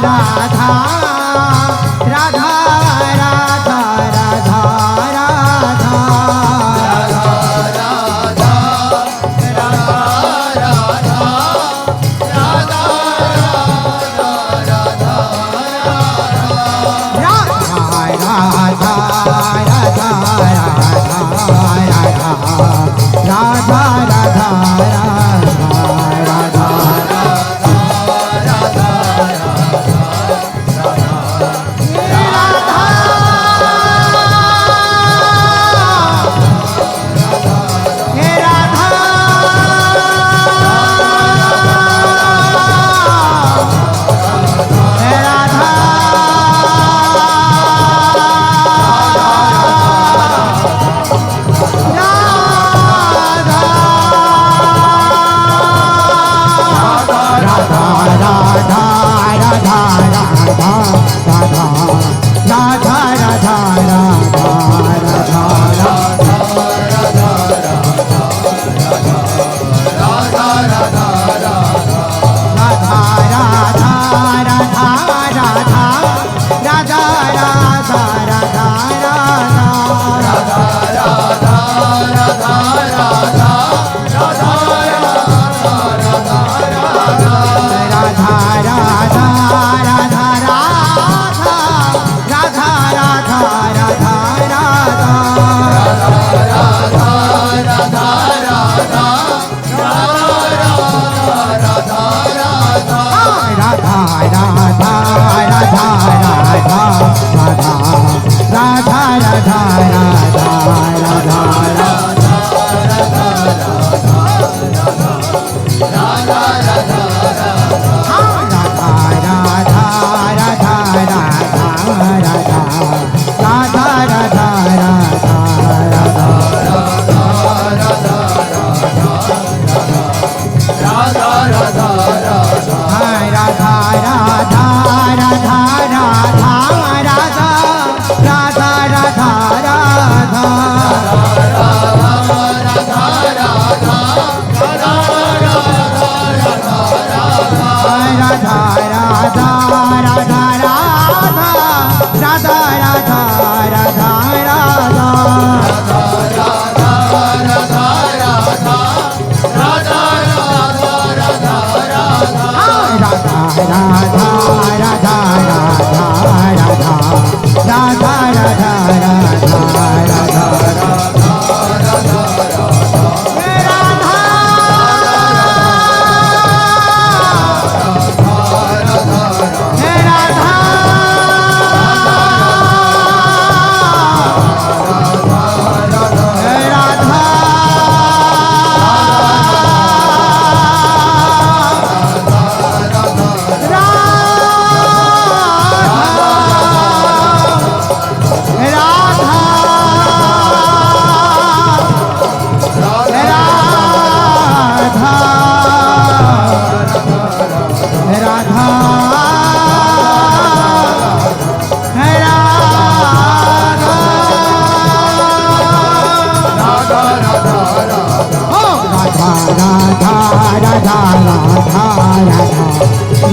राधा राधा राधा राधा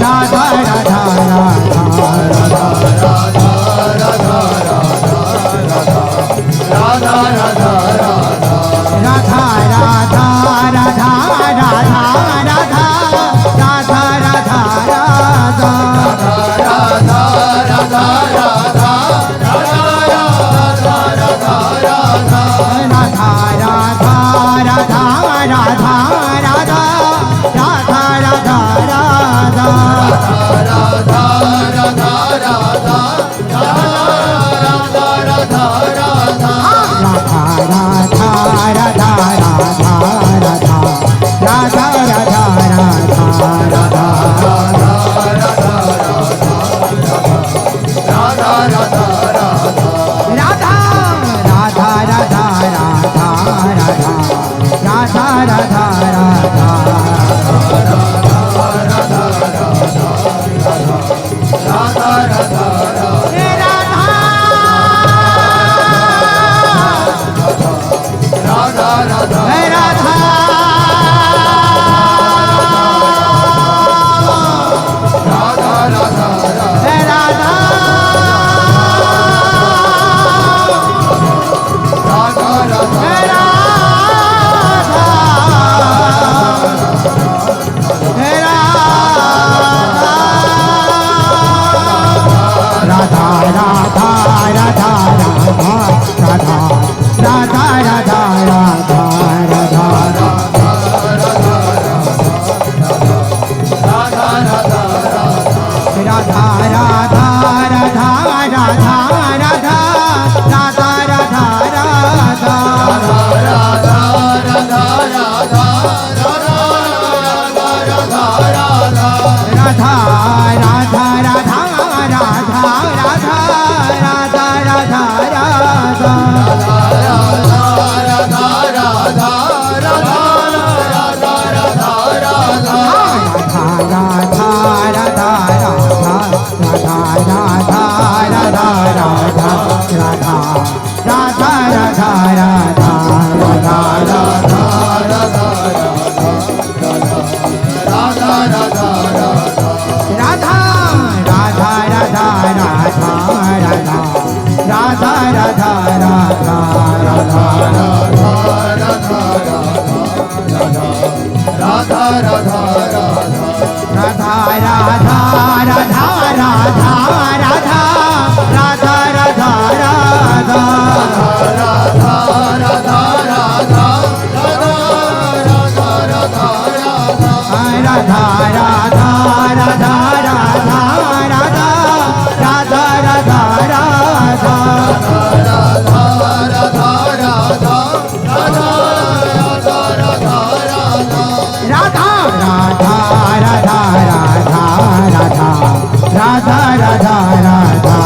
राधा राधा राधा राधा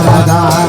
राधा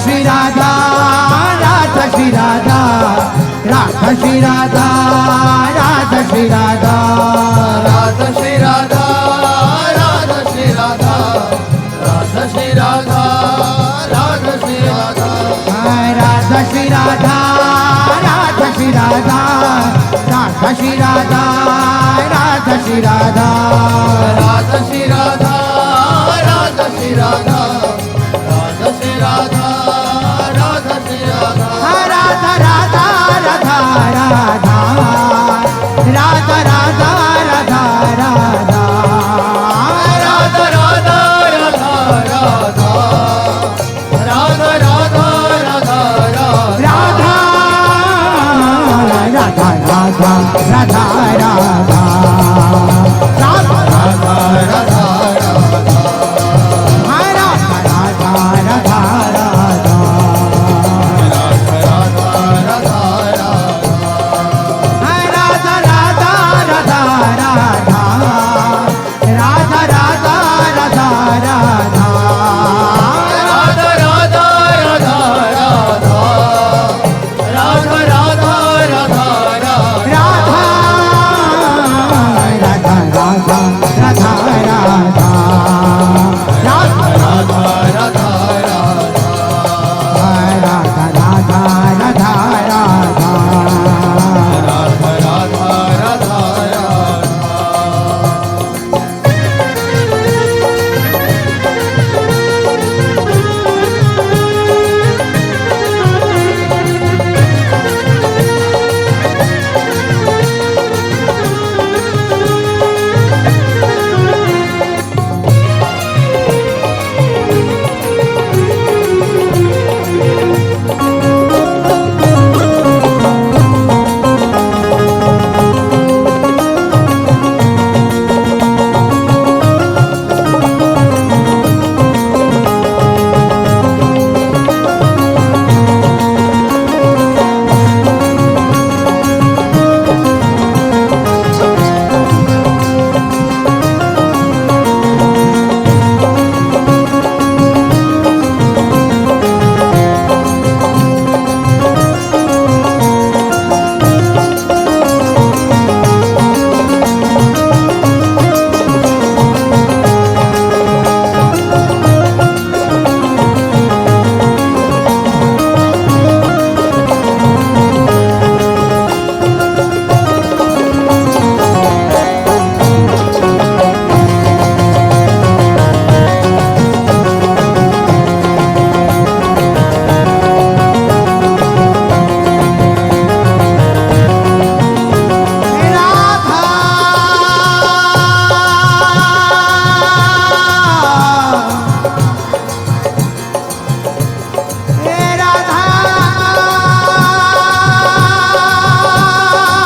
श्री राधा राधा श्री राधा राधा श्री राधा राधा श्री राधा राधा श्री राधा राधा श्री राधा राधा श्री राधा राधा श्री राधा राधा श्री राधा राधा श्री राधा राधा श्री राधा राधा श्री राधा राधा श्री राधा राधा श्री राधा राधा श्री राधा राधा श्री राधा राधा राधा राधा राधा राधा राधा राधा राधा राधा राधा राधा राधा राधा राधा राधा राधा राधा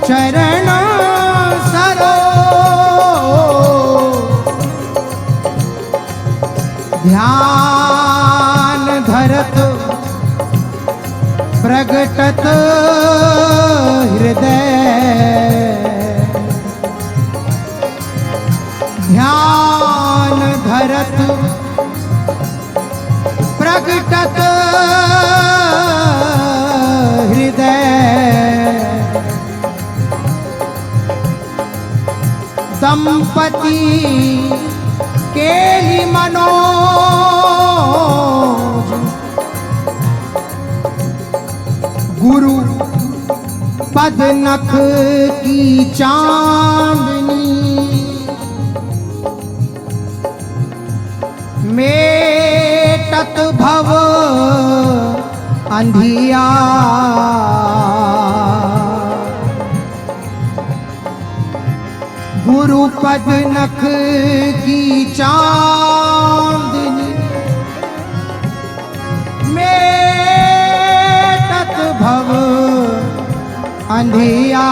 चरण सरो ध्यान धरत प्रगटत हृदय ध्यान धरत प्रगटत हृदय दंपति केली मनोज गुरु पद नख की चांदनी मेटत भव अंधिया गुरु पद नख की चांदनी मेटत भव अंधिया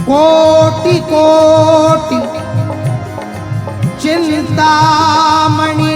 कोटि कोटि चिंतामणि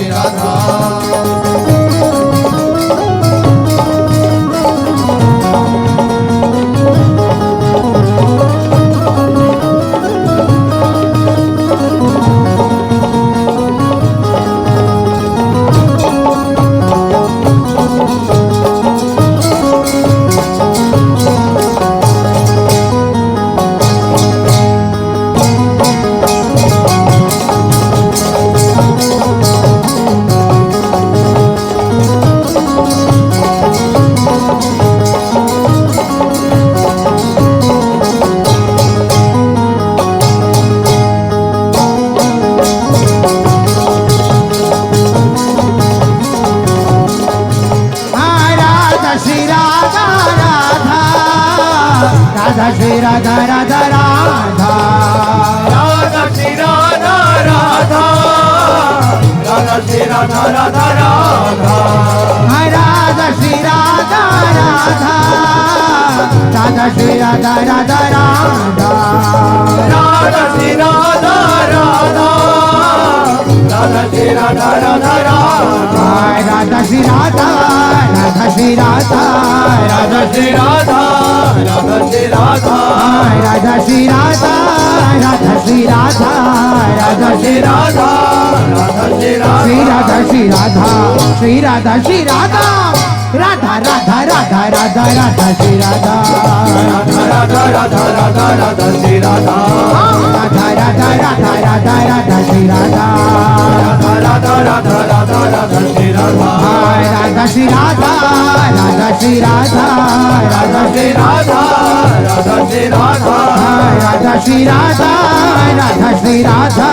श्री राधा राधा श्री राधा राधा राधा राधा श्री राधा राधा राधा श्री राधा राधा राधा राधा श्री राधा राधा राधा श्री राधा राधा राधा राधा श्री राधा राधा राधा श्री राधा राधा राधा राधा श्री राधा राधा श्री राधा राधा श्री राधा राधा श्री राधा राधा श्री राधा राधा श्री राधा राधा श्री राधा राधा श्री श्री राधा राधा श्री राधा श्री राधा श्री राधा राधा राधा राधा राधा राधा श्री राधा राधा राधा राधा राधा राधा श्री राधा राधा राधा राधा राधा राधा श्री राधा राधा राधा राधा राधा राधा श्री राधा राधा श्री राधा राधा श्री राधा राधा श्री राधा राधा श्री राधा राधा श्री राधा राधा श्री राधा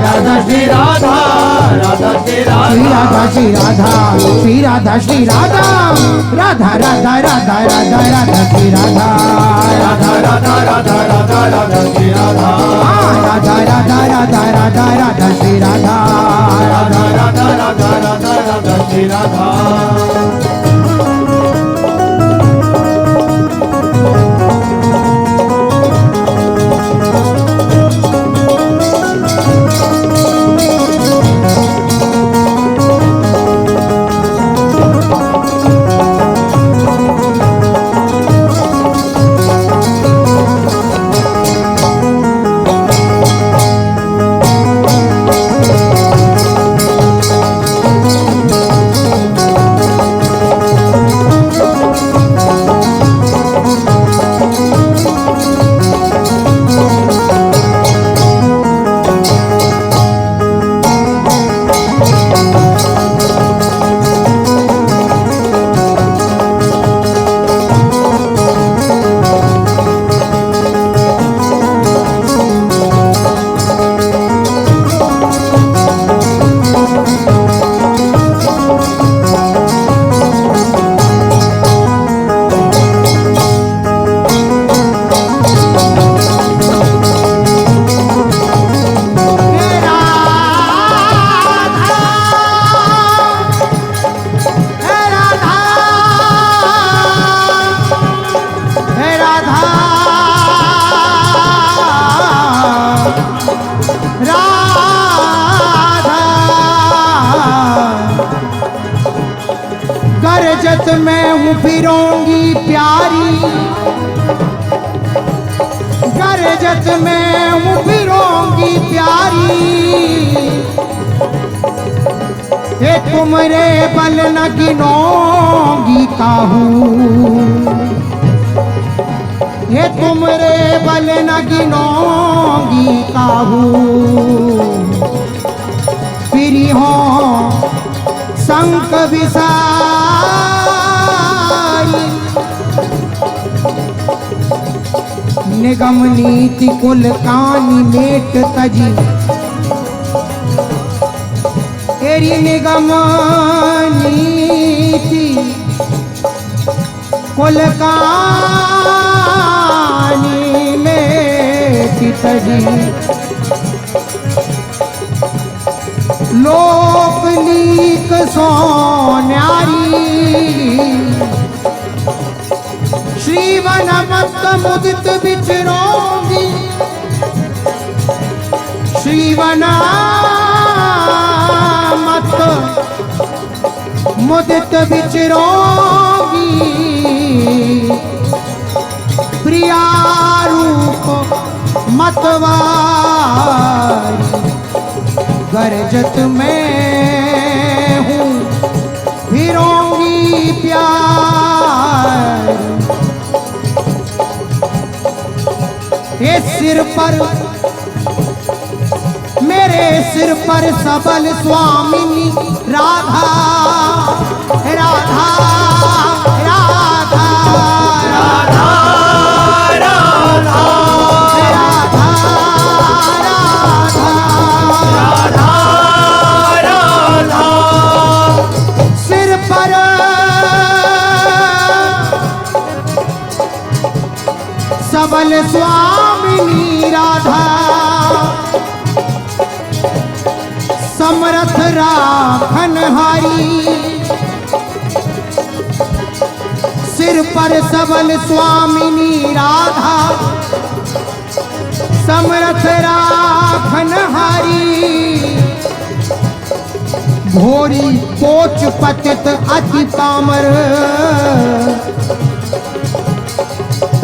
राधा श्री राधा राधा श्री राधा श्री राधा श्री राधा श्री राधा राधा राधा राधा राधा राधा श्री राधा राधा राधा राधा राधा राधा श्री राधा राधा राधा राधा राधा राधा श्री राधा राधा राधा राधा राधा राधा श्री राधा गरजत मैं हूँ फिरोंगी प्यारी गरजत मैं हूँ फिरोंगी प्यारी हे तुमरे बल न गिनोंगी काहू हे तुमरे बल न गिनोंगी काहू फिरी हो संक विसारी निगम नीति कुल कानी मेट तजी तेरी निगम नीति कुल कानी मेट तजी लोक लीक सोन्यारी श्रीवन मत मुदित विचरोगी श्रीवन मत मुदित विचरोगी प्रिया रूप मतवारी गरजत में हूँ फिरोंगी प्यार ये सिर पर मेरे सिर पर सबल स्वामिनी राधा राधा राधा राधा सिर पर सबल स्वामिनी राधा समरथ राखन हारी सिर पर सबल स्वामिनी राधा समरथ राखन हारी भोरी कोच पतित अति पामर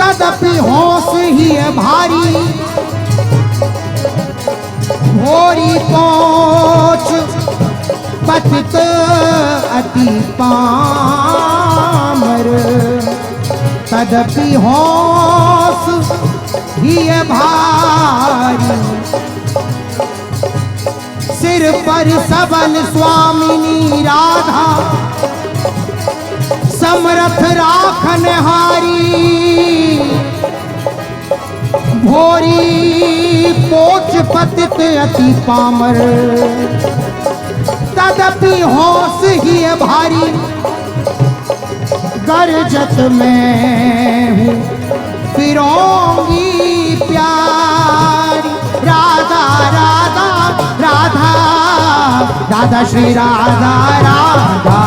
तदपि होश ही है भारी भोरी पोच पतित अति पामर तदपि होश ही है भारी सिर पर सबल स्वामिनी राधा समरथ राखन हारी भोरी पोच पतित अति पामर तदपि होश ही है भारी गरजत में हूँ फिरोंगी प्यारी राधा राधा राधा राधा श्री राधा राधा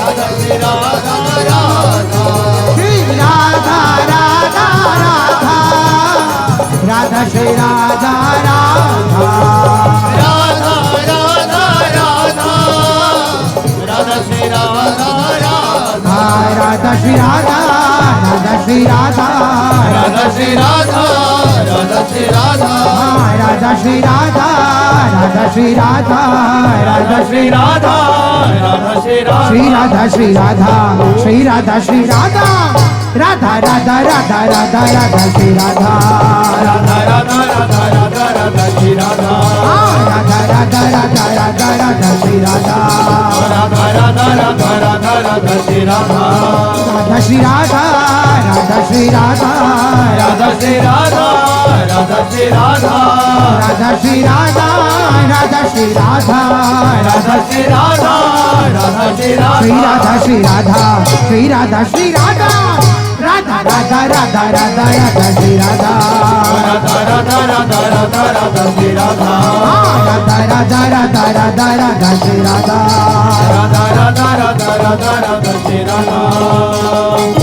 राधा श्री राधा राधा राधा राधा राधा राधा श्री राधा राधा राधा श्री राधा राधा श्री राधा राधा श्री राधा राधा श्री राधा राधा श्री राधा राधा श्री राधा राधा श्री राधा राधा श्री राधा श्री राधा श्री राधा श्री राधा श्री राधा राधा राधा राधा राधा राधा श्री राधा राधा राधा राधा राधा राधा श्री राधा राधा राधा राधा राधा राधा श्री राधा राधा राधा राधा राधा राधा श्री राधा राधा श्री राधा राधा श्री राधा राधा श्री राधा राधा श्री राधा राधा श्री राधा राधा श्री राधा राधा श्री राधा राधा श्री राधा श्री राधा श्री राधा श्री राधा राधा राधा राधा राधा राधा श्री राधा राधा राधा राधा राधा राधा श्री राधा राधा राधा राधा राधा राधा श्री राधा राधा राधा राधा राधा राधा श्री राधा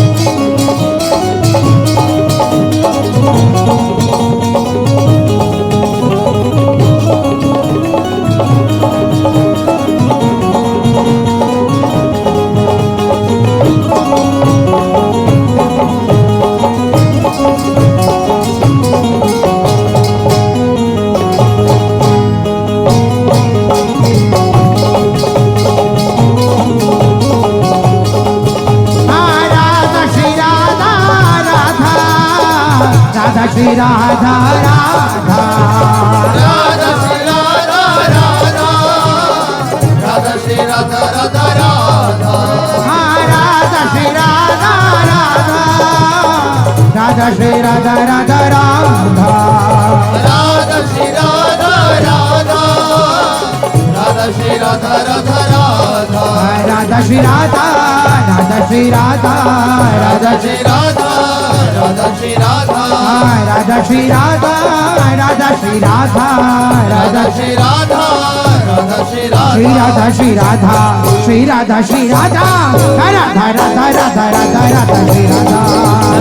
श्री राधा राधा राधा श्री राधा राधा राधा श्री राधा राधा राधा राधा श्री राधा राधा राधा श्री राधा राधा राधा राधा श्री राधा राधा राधा श्री राधा राधा राधा राधा श्री राधा राधा श्री राधा राधा श्री राधा राधा श्री राधा राधा श्री राधा राधा श्री राधा राधा श्री राधा राधा श्री श्री राधा श्री राधा श्री राधा राधा राधा राधा राधा राधा श्री राधा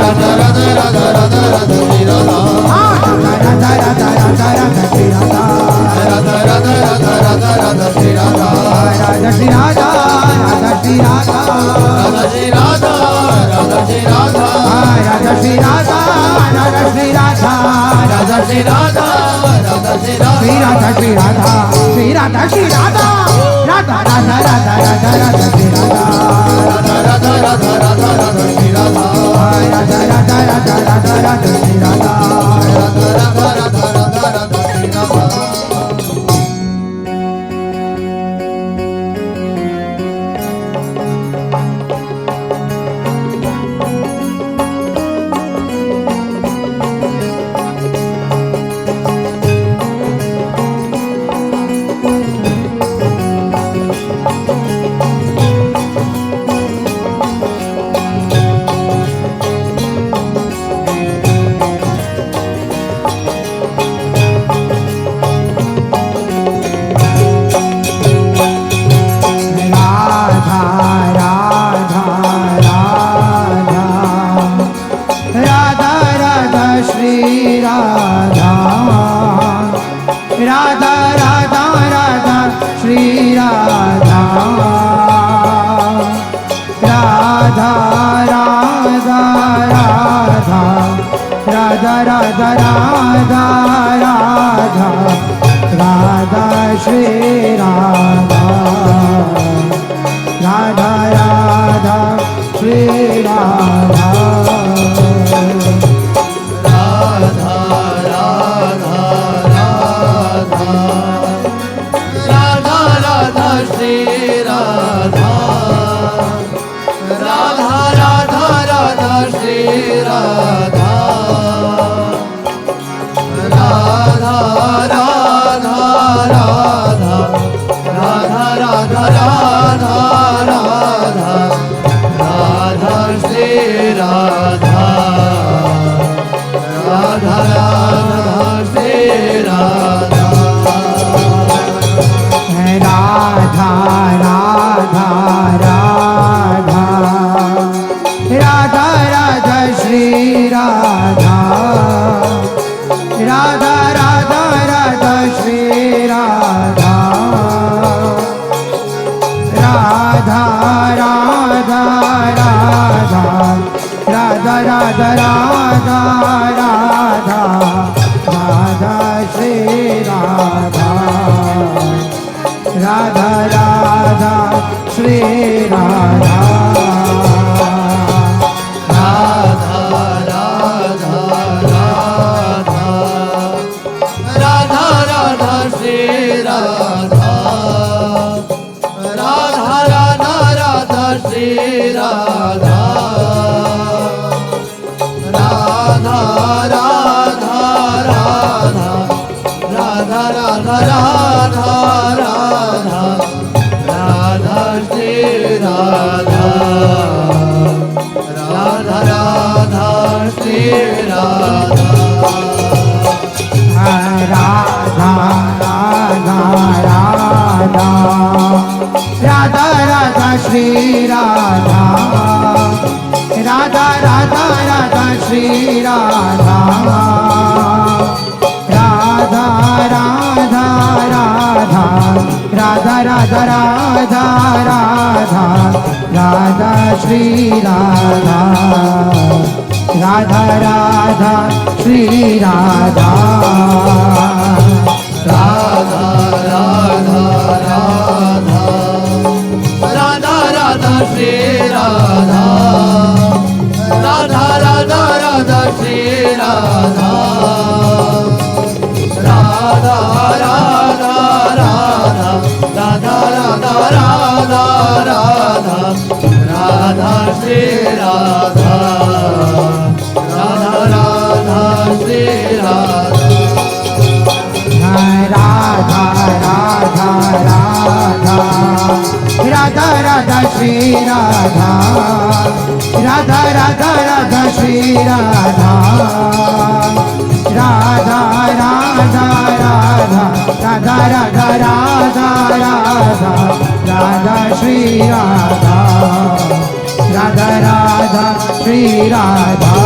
राधा राधा राधा राधा राधा श्री राधा राधा राधा राधा राधा राधा श्री राधा राधा राधा राधा राधा श्री राधा श्री राधा श्री राधा राधा राधा राधा राधा राधा श्री राधा राधा राधा राधा राधा श्री राधा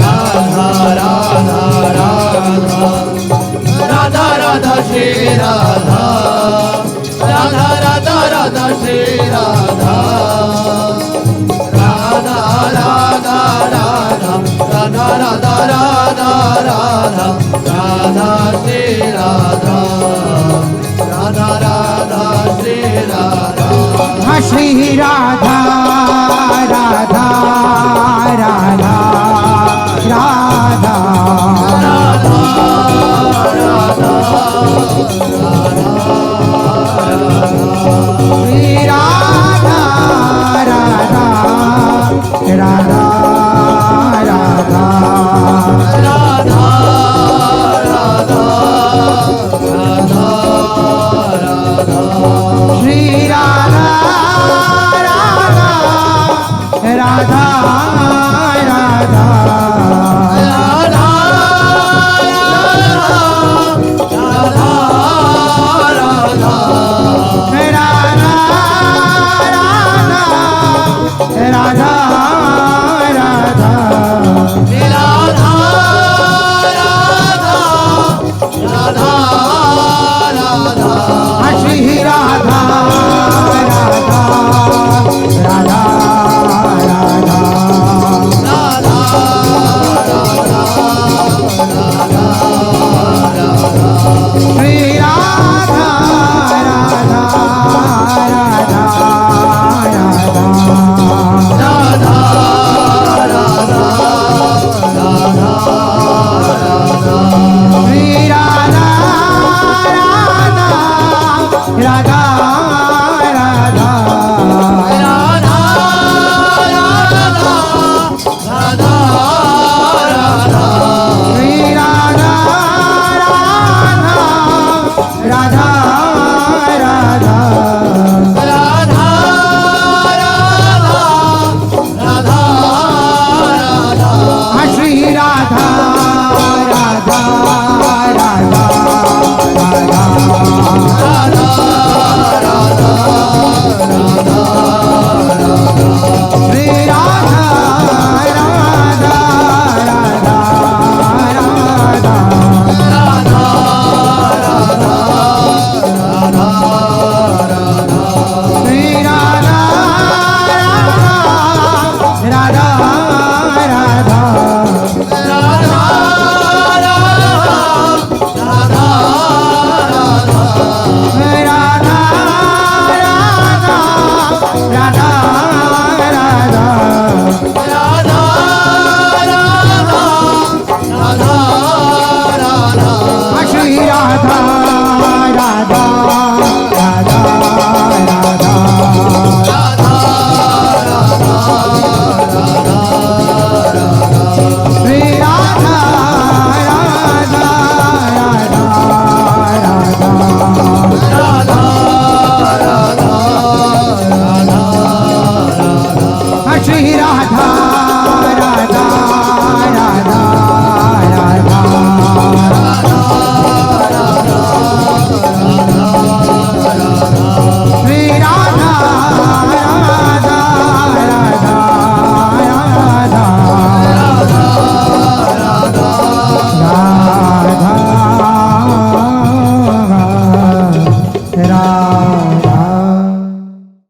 राधा राधा राधा राधा राधा श्री राधा राधा राधा राधा राधा राधा श्री राधा राधा राधा श्री राधा राधा राधा श्री राधा हाँ श्री राधा राधा राधा राधा श्री राधा राधा राधा श्री राधा राधा राधा राधा